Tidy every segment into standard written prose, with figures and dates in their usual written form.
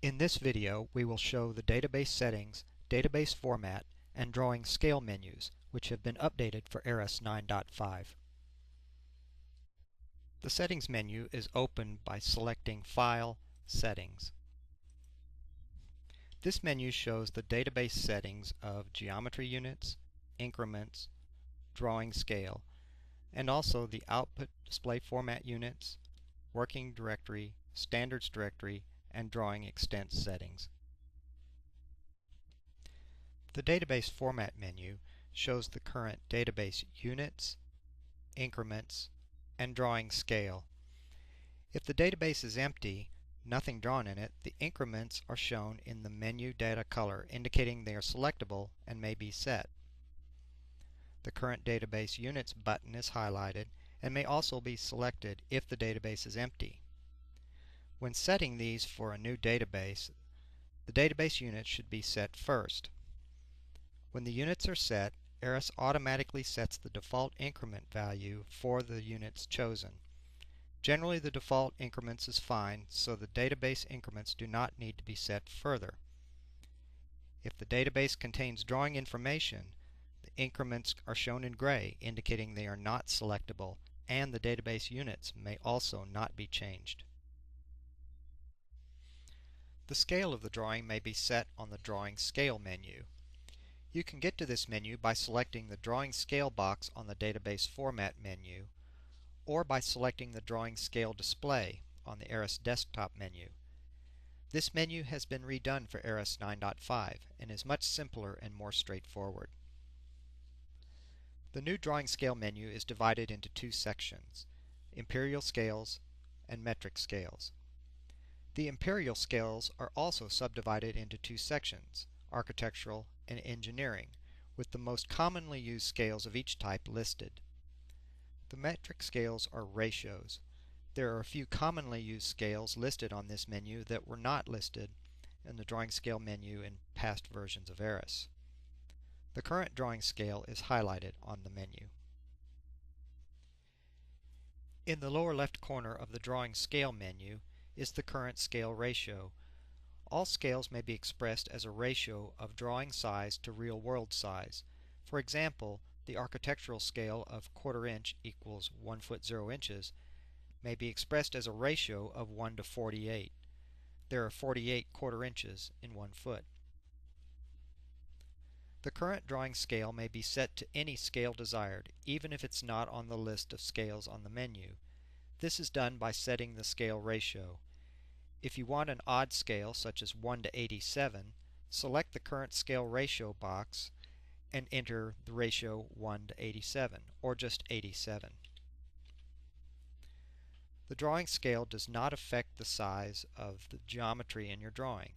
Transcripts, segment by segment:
In this video, we will show the database settings, database format, and drawing scale menus, which have been updated for ARES 9.5. The Settings menu is opened by selecting File, Settings. This menu shows the database settings of geometry units, increments, drawing scale, and also the output display format units, working directory, standards directory, and drawing extent settings. The Database Format menu shows the current database units, increments, and drawing scale. If the database is empty, nothing drawn in it, the increments are shown in the menu data color, indicating they are selectable and may be set. The Current Database Units button is highlighted and may also be selected if the database is empty. When setting these for a new database, the database units should be set first. When the units are set, ARES automatically sets the default increment value for the units chosen. Generally, the default increments is fine, so the database increments do not need to be set further. If the database contains drawing information, the increments are shown in gray, indicating they are not selectable, and the database units may also not be changed. The scale of the drawing may be set on the Drawing Scale menu. You can get to this menu by selecting the Drawing Scale box on the Database Format menu, or by selecting the Drawing Scale Display on the ARES Desktop menu. This menu has been redone for ARES 9.5 and is much simpler and more straightforward. The new Drawing Scale menu is divided into two sections: Imperial Scales and Metric Scales. The imperial scales are also subdivided into two sections: Architectural and Engineering, with the most commonly used scales of each type listed. The metric scales are ratios. There are a few commonly used scales listed on this menu that were not listed in the Drawing Scale menu in past versions of ARES. The current drawing scale is highlighted on the menu. In the lower left corner of the Drawing Scale menu is the current scale ratio. All scales may be expressed as a ratio of drawing size to real-world size. For example, the architectural scale of 1/4 inch equals 1 foot 0 inches may be expressed as a ratio of 1 to 48. There are 48 1/4 inches in 1 foot. The current drawing scale may be set to any scale desired, even if it's not on the list of scales on the menu. This is done by setting the scale ratio. If you want an odd scale, such as 1 to 87, select the current scale ratio box and enter the ratio 1 to 87, or just 87. The drawing scale does not affect the size of the geometry in your drawing,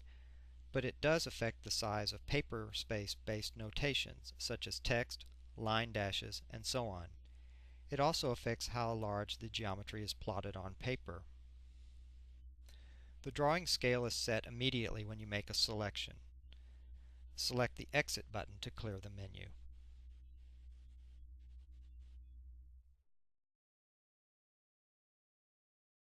but it does affect the size of paper space-based notations, such as text, line dashes, and so on. It also affects how large the geometry is plotted on paper. The drawing scale is set immediately when you make a selection. Select the Exit button to clear the menu.